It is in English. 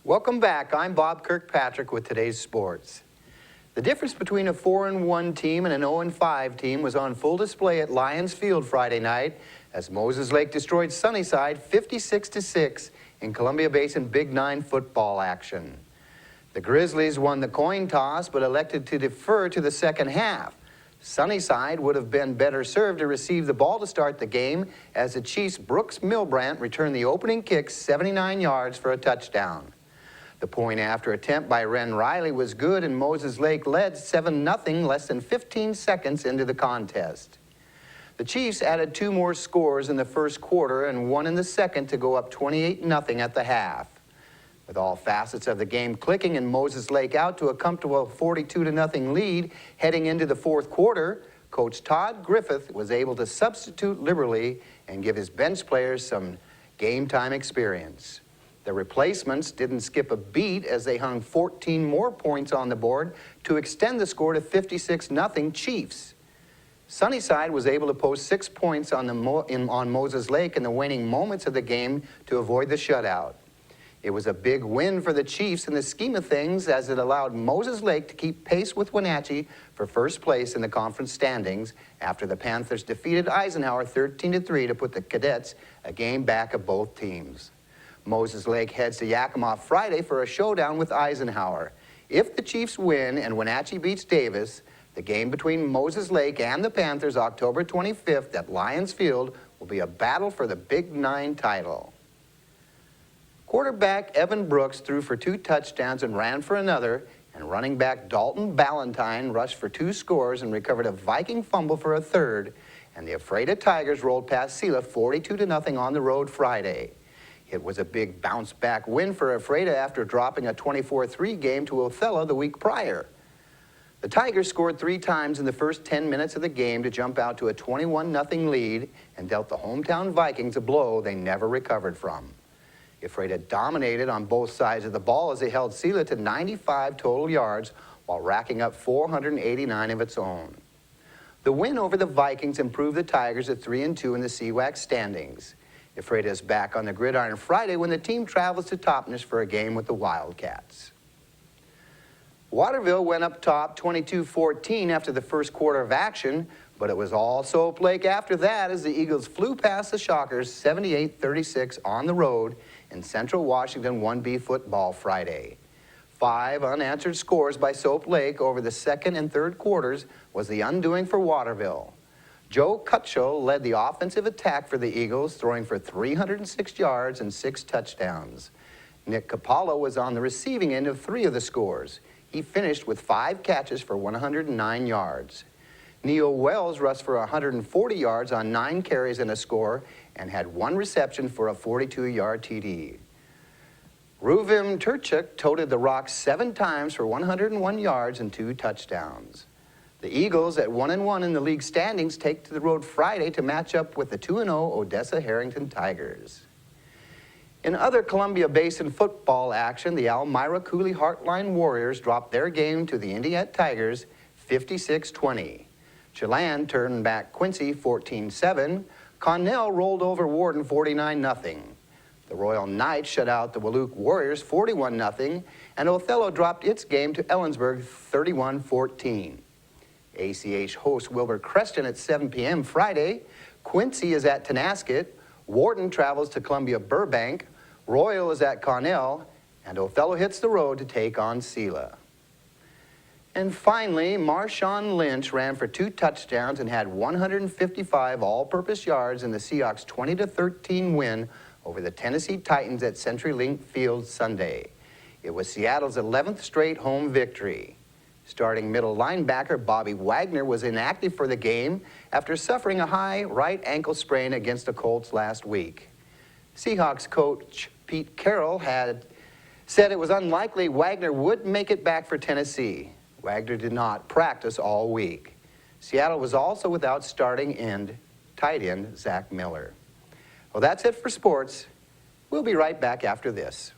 Welcome back. I'm Bob Kirkpatrick with today's sports. The difference between a 4-1 team and an 0-5 team was on full display at Lions Field Friday night as Moses Lake destroyed Sunnyside 56-6 in Columbia Basin Big 9 football action. The Grizzlies won the coin toss but elected to defer to the second half. Sunnyside would have been better served to receive the ball to start the game as the Chiefs' Brooks Milbrandt returned the opening kick 79 yards for a touchdown. The point-after attempt by Ren Riley was good, and Moses Lake led 7-0 less than 15 seconds into the contest. The Chiefs added 2 more scores in the first quarter and 1 in the second to go up 28-0 at the half. With all facets of the game clicking and Moses Lake out to a comfortable 42-0 lead heading into the fourth quarter, Coach Todd Griffith was able to substitute liberally and give his bench players some game-time experience. The replacements didn't skip a beat as they hung 14 more points on the board to extend the score to 56-0 Chiefs. Sunnyside was able to post 6 points on Moses Lake in the waning moments of the game to avoid the shutout. It was a big win for the Chiefs in the scheme of things as it allowed Moses Lake to keep pace with Wenatchee for first place in the conference standings after the Panthers defeated Eisenhower 13-3 to put the Cadets a game back of both teams. Moses Lake heads to Yakima Friday for a showdown with Eisenhower. If the Chiefs win and Wenatchee beats Davis, the game between Moses Lake and the Panthers October 25th at Lions Field will be a battle for the Big 9 title. Quarterback Evan Brooks threw for 2 touchdowns and ran for another, and running back Dalton Ballantyne rushed for 2 scores and recovered a Viking fumble for a third, and the Ephrata Tigers rolled past Selah 42-0 on the road Friday. It was a big bounce-back win for Ephrata after dropping a 24-3 game to Othello the week prior. The Tigers scored 3 times in the first 10 minutes of the game to jump out to a 21-0 lead and dealt the hometown Vikings a blow they never recovered from. Ephrata dominated on both sides of the ball as they held Selah to 95 total yards while racking up 489 of its own. The win over the Vikings improved the Tigers at 3-2 in the CWAC standings. Ephrata is back on the gridiron Friday when the team travels to Toppenish for a game with the Wildcats. Waterville went up top 22-14 after the first quarter of action, but it was all Soap Lake after that as the Eagles flew past the Shockers 78-36 on the road in Central Washington 1B football Friday. 5 unanswered scores by Soap Lake over the second and third quarters was the undoing for Waterville. Joe Cutchell led the offensive attack for the Eagles, throwing for 306 yards and 6 touchdowns. Nick Capallo was on the receiving end of 3 of the scores. He finished with 5 catches for 109 yards. Neo Wells rushed for 140 yards on 9 carries and a score and had 1 reception for a 42-yard TD. Ruvim Turchuk toted the rock 7 times for 101 yards and 2 touchdowns. The Eagles, at 1-1 in the league standings, take to the road Friday to match up with the 2-0 Odessa Harrington Tigers. In other Columbia Basin football action, the Elmira Cooley Heartline Warriors dropped their game to the Indiette Tigers 56-20. Chelan turned back Quincy 14-7. Connell rolled over Warden 49-0. The Royal Knights shut out the Walook Warriors 41-0, and Othello dropped its game to Ellensburg 31-14. ACH hosts Wilbur Creston at 7 p.m. Friday. Quincy is at Tenasket. Warden travels to Columbia Burbank. Royal is at Connell. And Othello hits the road to take on Selah. And finally, Marshawn Lynch ran for 2 touchdowns and had 155 all-purpose yards in the Seahawks' 20-13 win over the Tennessee Titans at CenturyLink Field Sunday. It was Seattle's 11th straight home victory. Starting middle linebacker Bobby Wagner was inactive for the game after suffering a high right ankle sprain against the Colts last week. Seahawks coach Pete Carroll had said it was unlikely Wagner would make it back for Tennessee. Wagner did not practice all week. Seattle was also without starting tight end Zach Miller. Well, that's it for sports. We'll be right back after this.